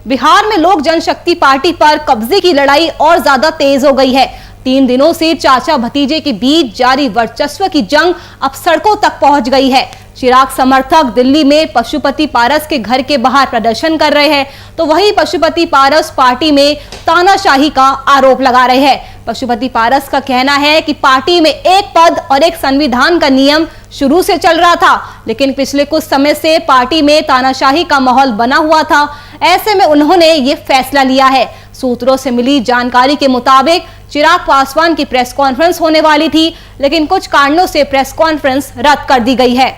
बिहार में लोक जनशक्ति पार्टी पर कब्जे की लड़ाई और ज्यादा तेज हो गई है। 3 दिनों से चाचा भतीजे के बीच जारी वर्चस्व की जंग अब सड़कों तक पहुंच गई है। चिराग समर्थक दिल्ली में पशुपति पारस के घर के बाहर प्रदर्शन कर रहे हैं, तो वहीं पशुपति पारस पार्टी में तानाशाही का आरोप लगा रहे हैं। पशुपति पारस का कहना है कि पार्टी में एक पद और एक संविधान का नियम शुरू से चल रहा था, लेकिन पिछले कुछ समय से पार्टी में तानाशाही का माहौल बना हुआ था। ऐसे में उन्होंने ये फैसला लिया है। सूत्रों से मिली जानकारी के मुताबिक चिराग पासवान की प्रेस कॉन्फ्रेंस होने वाली थी, लेकिन कुछ कारणों से प्रेस कॉन्फ्रेंस रद्द कर दी गई है।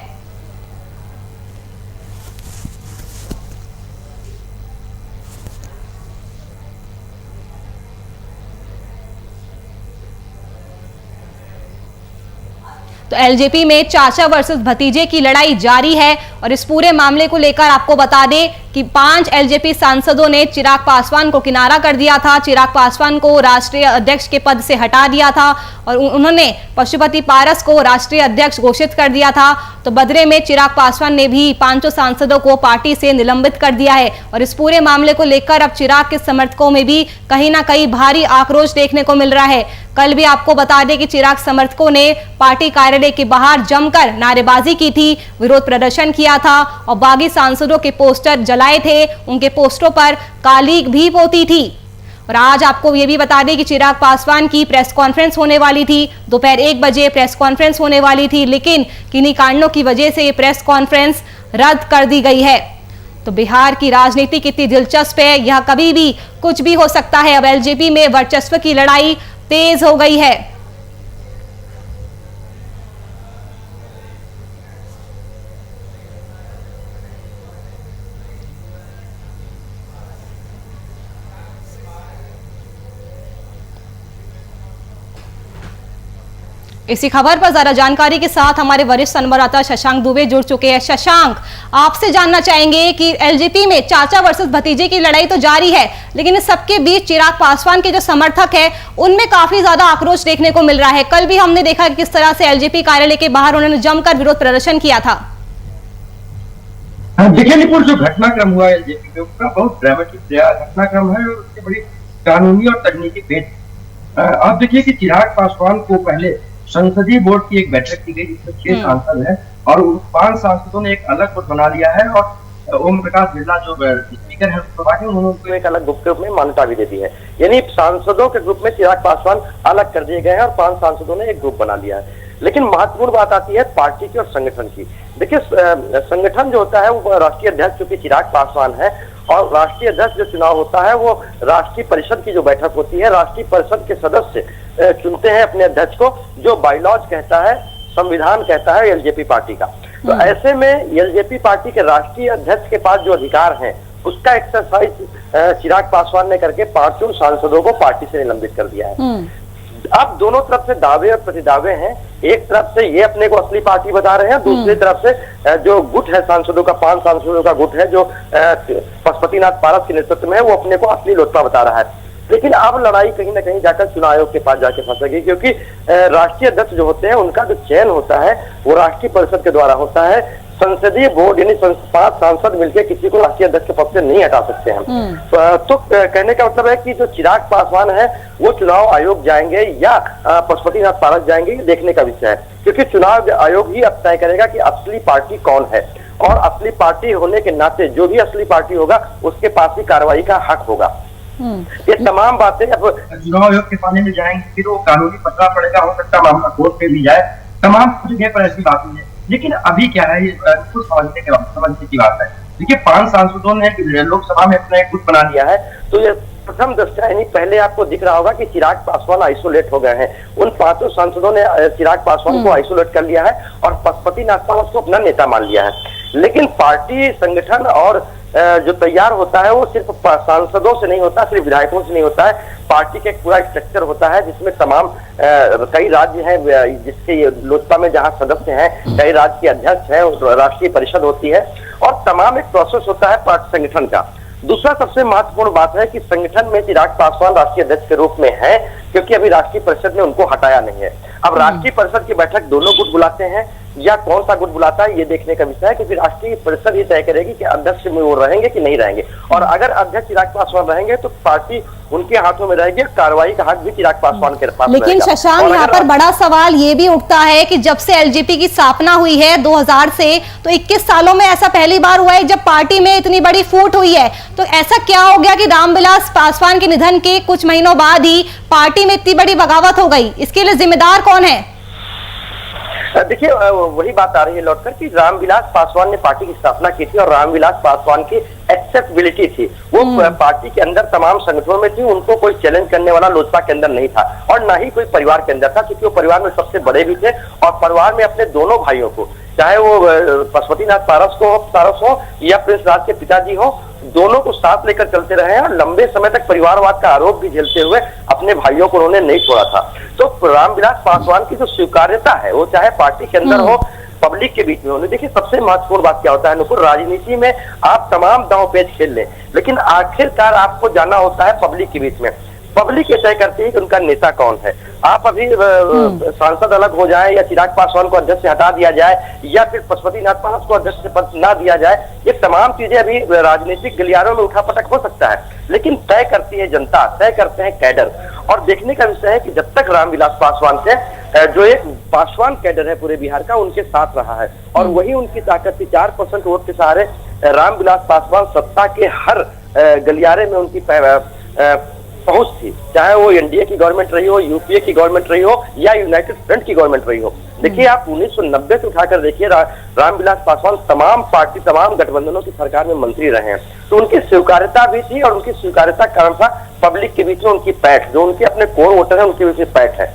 तो एलजेपी में चाचा वर्सेस भतीजे की लड़ाई जारी है और इस पूरे मामले को लेकर आपको बता दें कि 5 एलजेपी सांसदों ने चिराग पासवान को किनारा कर दिया था। चिराग पासवान को राष्ट्रीय अध्यक्ष के पद से हटा दिया था और उन्होंने पशुपति पारस को राष्ट्रीय अध्यक्ष घोषित कर दिया था। तो बदले में चिराग पासवान ने भी 5 सांसदों को पार्टी से निलंबित कर दिया है और इस पूरे मामले को लेकर अब चिराग के समर्थकों में भी कहीं ना कहीं भारी आक्रोश देखने को मिल रहा है। कल भी आपको बता दें कि चिराग समर्थकों ने पार्टी कार्यालय के बाहर जमकर नारेबाजी की थी, विरोध प्रदर्शन किया था और बागी सांसदों के पोस्टर जलाए थे। उनके पोस्टरों पर काली भी पोती थी। और आज आपको ये भी बता दें कि चिराग पासवान की प्रेस कॉन्फ्रेंस होने वाली थी, दोपहर 1 बजे प्रेस कॉन्फ्रेंस होने वाली थी, लेकिन किन्हीं कारणों की वजह से ये प्रेस कॉन्फ्रेंस रद्द कर दी गई है। तो बिहार की राजनीति कितनी दिलचस्प है, यह कभी भी कुछ भी हो सकता है। अब एलजेपी में वर्चस्व की लड़ाई तेज हो गई है। इसी खबर पर ज्यादा जानकारी के साथ हमारे वरिष्ठ संवाददाता शशांक दुबे जुड़ चुके हैं। शशांक, आपसे जानना चाहेंगे कि एलजेपी में चाचा वर्सेस भतीजे की लड़ाई तो जारी है, लेकिन इस सबके बीच चिराग पासवान के जो समर्थक है उनमें काफी ज्यादा आक्रोश देखने को मिल रहा है। कल भी हमने देखा कि किस तरह से एलजेपी कार्यालय के बाहर उन्होंने जमकर विरोध प्रदर्शन किया था। देखिए निपुण, जो घटनाक्रम हुआ एलजेपी में उसका बहुत ड्रामेटिक घटनाक्रम है और उसकी बड़ी कानूनी और तकनीकी पेच। आप देखिए कि चिराग पासवान को पहले संसदीय बोर्ड की एक बैठक की गई जिसमें 6 सांसद हैं और 5 सांसदों ने एक अलग गुट बना लिया है और ओम प्रकाश बिरला जो स्पीकर है उन्होंने एक अलग ग्रुप में मान्यता भी दे दी है। यानी सांसदों के ग्रुप में चिराग पासवान अलग कर दिए गए हैं और 5 सांसदों ने एक ग्रुप बना लिया है। लेकिन महत्वपूर्ण बात आती है पार्टी की और संगठन की। देखिए संगठन जो होता है वो राष्ट्रीय अध्यक्ष चूंकि चिराग पासवान है और राष्ट्रीय अध्यक्ष जो चुनाव होता है वो राष्ट्रीय परिषद की जो बैठक होती है, राष्ट्रीय परिषद के सदस्य चुनते हैं अपने अध्यक्ष को, जो बायलॉज कहता है, संविधान कहता है एलजेपी पार्टी का। तो ऐसे में एलजेपी पार्टी के राष्ट्रीय अध्यक्ष के पास जो अधिकार है उसका एक्सरसाइज चिराग पासवान ने करके 5 सांसदों को पार्टी से निलंबित कर दिया है। अब दोनों तरफ से दावे और प्रतिदावे हैं। एक तरफ से ये अपने को असली पार्टी बता रहे हैं, दूसरी तरफ से जो गुट है सांसदों का, 5 सांसदों का गुट है जो पशुपतिनाथ पारस के नेतृत्व में है, वो अपने को असली लोजपा बता रहा है। लेकिन अब लड़ाई कहीं ना कहीं जाकर चुनाव आयोग के पास जाके फंसेगी, क्योंकि राष्ट्रीय अध्यक्ष जो होते हैं उनका जो चयन होता है वो राष्ट्रीय परिषद के द्वारा होता है। संसदीय बोर्ड यानी 5 सांसद मिलकर किसी को राष्ट्रीय अध्यक्ष के पद से नहीं हटा सकते हैं। तो कहने का मतलब है कि जो चिराग पासवान है वो चुनाव आयोग जाएंगे या पशुपतिनाथ पारस जाएंगे, देखने का विषय है, क्योंकि चुनाव आयोग ही अब तय करेगा कि असली पार्टी कौन है और असली पार्टी होने के नाते जो भी असली पार्टी होगा उसके पास ही कार्रवाई का हक होगा। ये तमाम बातें अब चुनाव आयोग के पानी में जाएंगे, फिर वो कानूनी पकड़ा पड़ेगा, हो सकता मामला कोर्ट पे भी जाए, तमाम जगह पर ऐसी बातें हैं। लेकिन अभी क्या है, ये कुछ समझने की बात है। देखिए 5 सांसदों ने लोकसभा में अपना एक गुट बना लिया है, तो ये प्रथम दृष्टया यानी पहले आपको दिख रहा होगा कि चिराग पासवान आइसोलेट हो गए हैं। उन 5 सांसदों ने चिराग पासवान को आइसोलेट कर लिया है और पशुपतिनाथ पारस को अपना नेता मान लिया है। लेकिन पार्टी संगठन और जो तैयार होता है वो सिर्फ सांसदों से नहीं होता, सिर्फ विधायकों से नहीं होता है। पार्टी का एक पूरा स्ट्रक्चर होता है जिसमें तमाम कई राज्य हैं जिसके लोजपा में जहां सदस्य हैं, कई राज्य के अध्यक्ष हैं, राष्ट्रीय परिषद होती है और तमाम एक प्रोसेस होता है पार्टी संगठन का। दूसरा सबसे महत्वपूर्ण बात है कि संगठन में चिराग पासवान राष्ट्रीय अध्यक्ष के रूप में है, क्योंकि अभी राष्ट्रीय परिषद ने उनको हटाया नहीं है। अब राष्ट्रीय परिषद की बैठक दोनों गुट बुलाते हैं या कौन सा गुट बुलाता है ये देखने का विषय है, क्योंकि राष्ट्रीय परिषद ये तय करेगी कि अध्यक्ष में वो रहेंगे कि नहीं रहेंगे। और अगर अध्यक्ष चिराग पासवान रहेंगे तो पार्टी उनके हाथों में रहेगी, कार्रवाई का हक भी चिराग पासवान के पास। लेकिन शशांक, यहाँ पर बड़ा सवाल ये भी उठता है कि जब से एलजेपी की स्थापना हुई है 2000 से, तो 21 सालों में ऐसा पहली बार हुआ है जब पार्टी में इतनी बड़ी फूट हुई है। तो ऐसा क्या हो गया कि रामविलास पासवान के निधन के कुछ महीनों बाद ही पार्टी में इतनी बड़ी बगावत हो गई? इसके लिए जिम्मेदार कौन है? देखिए, वही बात आ रही है लौटकर कि रामविलास पासवान ने पार्टी की स्थापना की थी और रामविलास पासवान की एक्सेप्टेबिलिटी थी, वो पार्टी के अंदर तमाम संगठनों में थी, उनको कोई चैलेंज करने वाला लोजपा के अंदर नहीं था और ना ही कोई परिवार के अंदर था, क्योंकि वो परिवार में सबसे बड़े भी थे और परिवार में अपने दोनों भाइयों को, चाहे वो पशुपतिनाथ पारस हो या प्रिंस राज के पिताजी हो, दोनों को साथ लेकर चलते रहे हैं और लंबे समय तक परिवारवाद का आरोप भी झेलते हुए अपने भाइयों को उन्होंने नहीं छोड़ा था। तो रामविलास पासवान की जो स्वीकार्यता है वो चाहे पार्टी के अंदर हो, पब्लिक के बीच में हो। देखिए, सबसे महत्वपूर्ण बात क्या होता है नुपुर, राजनीति में आप तमाम दांव पेच खेल लें, लेकिन आखिरकार आपको जाना होता है पब्लिक के बीच में। पब्लिक ये तय करती है कि उनका नेता कौन है। आप अभी सांसद अलग हो जाए या चिराग पासवान को अध्यक्ष से हटा दिया जाए या फिर पशुपतिनाथ पारस को अध्यक्ष से पद ना दिया जाए, ये तमाम चीजें अभी राजनीतिक गलियारों में उठापटक हो सकता है, लेकिन तय करती है जनता, तय करते हैं कैडर। और देखने का विषय है कि जब तक रामविलास पासवान से जो एक पासवान कैडर है पूरे बिहार का, उनके साथ रहा है और वही उनकी ताकत थी। 4% वोट के सहारे रामविलास पासवान सत्ता के हर गलियारे में उनकी पहुंच थी, चाहे वो एनडीए की गवर्नमेंट रही हो, यूपीए की गवर्नमेंट रही हो या यूनाइटेड फ्रंट की गवर्नमेंट रही हो। देखिए, आप 1990 से उठाकर देखिए, रामविलास पासवान तमाम पार्टी, तमाम गठबंधनों की सरकार में मंत्री रहे हैं, तो उनकी स्वीकार्यता भी थी और उनकी स्वीकार्यता कारण था पब्लिक के बीच में उनकी पैठ, जो उनके अपने कोर वोटर है उनके बीच में पैठ है।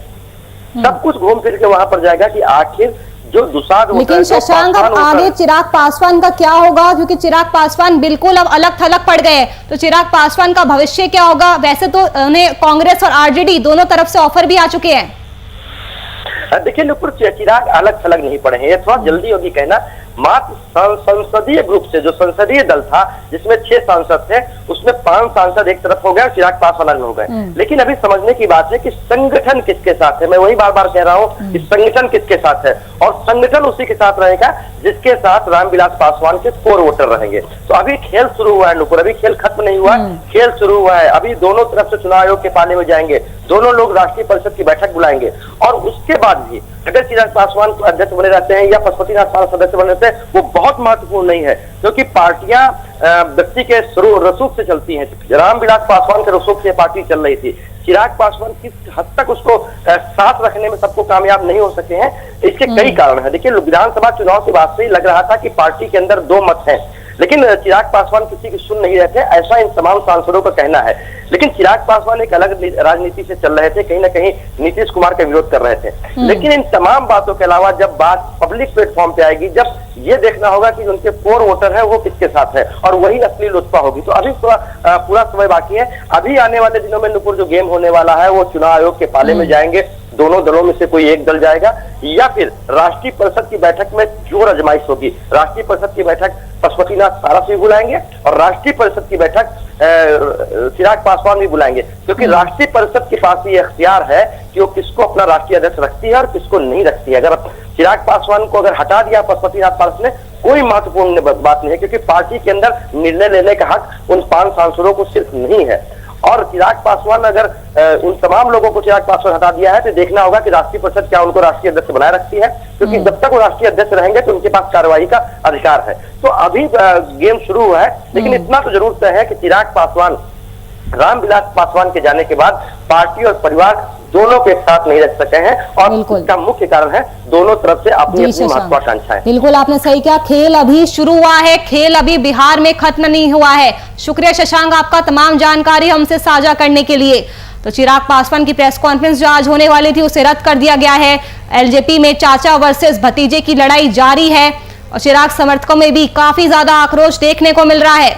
सब कुछ घूम फिर के वहां पर जाएगा कि आखिर जो दुसाध। लेकिन शशांक, अब आगे चिराग पासवान का क्या होगा? क्योंकि चिराग पासवान बिल्कुल अब अलग थलग पड़ गए, तो चिराग पासवान का भविष्य क्या होगा? वैसे तो उन्हें कांग्रेस और आरजेडी दोनों तरफ से ऑफर भी आ चुके हैं। देखिए नुपुर, चिराग अलग थलग नहीं पड़े हैं, ये थोड़ा जल्दी होगी कहना। मात्र संसदीय ग्रुप से, जो संसदीय दल था जिसमें 6 सांसद थे, उसमें 5 सांसद एक तरफ हो गए और चिराग पासवान अलग हो गए। लेकिन अभी समझने की बात है कि संगठन किसके साथ है। मैं वही बार बार कह रहा हूँ कि संगठन किसके साथ है, और संगठन उसी के साथ रहेगा जिसके साथ रामविलास पासवान के कोर वोटर रहेंगे। तो अभी खेल शुरू हुआ है नुपुर, अभी खेल खत्म नहीं हुआ, खेल शुरू हुआ है। अभी दोनों तरफ से चुनाव आयोग के पाले में जाएंगे, दोनों लोग राष्ट्रीय परिषद की बैठक बुलाएंगे और उसके बाद भी अगर चिराग पासवान को अध्यक्ष बने रहते हैं या पशुपतिनाथ पारस सदस्य बने रहते हैं, वो बहुत महत्वपूर्ण नहीं है, क्योंकि पार्टियां व्यक्ति के रसूख से चलती हैं। रामविलास पासवान के रसूख से पार्टी चल रही थी। चिराग पासवान किस हद तक उसको साथ रखने में सबको कामयाब नहीं हो सके हैं, इसके कई कारण हैं। देखिए, विधानसभा चुनाव के बाद से ही लग रहा था कि पार्टी के अंदर 2 मत हैं, लेकिन चिराग पासवान किसी की सुन नहीं रहे थे, ऐसा इन तमाम सांसदों का कहना है। लेकिन चिराग पासवान एक अलग राजनीति से चल रहे थे, कहीं ना कहीं नीतीश कुमार का विरोध कर रहे थे। लेकिन इन तमाम बातों के अलावा जब बात पब्लिक प्लेटफॉर्म पे आएगी, जब ये देखना होगा कि उनके कोर वोटर है वो किसके साथ है, और वही असली लोजपा होगी। तो अभी पूरा समय बाकी है। अभी आने वाले दिनों में नुपुर जो गेम होने वाला है वो चुनाव आयोग के पाले में जाएंगे, दोनों दलों में से कोई एक दल जाएगा, या फिर राष्ट्रीय परिषद की बैठक में जोर आजमाइश होगी। राष्ट्रीय परिषद की बैठक पशुपतिनाथ पारस भी बुलाएंगे और राष्ट्रीय परिषद की बैठक चिराग पासवान भी बुलाएंगे, क्योंकि राष्ट्रीय परिषद के पास ये अख्तियार है कि वो किसको अपना राष्ट्रीय अध्यक्ष रखती है और किसको नहीं रखती है। अगर चिराग पासवान को अगर हटा दिया पशुपतिनाथ पारस ने, कोई महत्वपूर्ण बात नहीं है, क्योंकि पार्टी के अंदर निर्णय लेने का हक उन 5 सांसदों को सिर्फ नहीं है। और चिराग पासवान अगर उन तमाम लोगों को चिराग पासवान हटा दिया है तो देखना होगा कि राष्ट्रीय परिषद क्या उनको राष्ट्रीय अध्यक्ष बनाए रखती है, क्योंकि जब तक वो राष्ट्रीय अध्यक्ष रहेंगे तो उनके पास कार्रवाई का अधिकार है। तो अभी गेम शुरू हुआ है, लेकिन इतना तो जरूर तय है कि चिराग पासवान, रामविलास पासवान के जाने के बाद पार्टी और परिवार दोनों के साथ नहीं रह सके हैं, और इसका मुख्य कारण है दोनों तरफ से अपनी महत्वाकांक्षाएं। बिल्कुल आपने सही कहा, खेल अभी शुरू हुआ है, खेल अभी बिहार में खत्म नहीं हुआ है। शुक्रिया शशांक आपका तमाम जानकारी हमसे साझा करने के लिए। तो चिराग पासवान की प्रेस कॉन्फ्रेंस जो आज होने वाली थी उसे रद्द कर दिया गया है। एलजेपी में चाचा वर्सेस भतीजे की लड़ाई जारी है और चिराग समर्थकों में भी काफी ज्यादा आक्रोश देखने को मिल रहा है।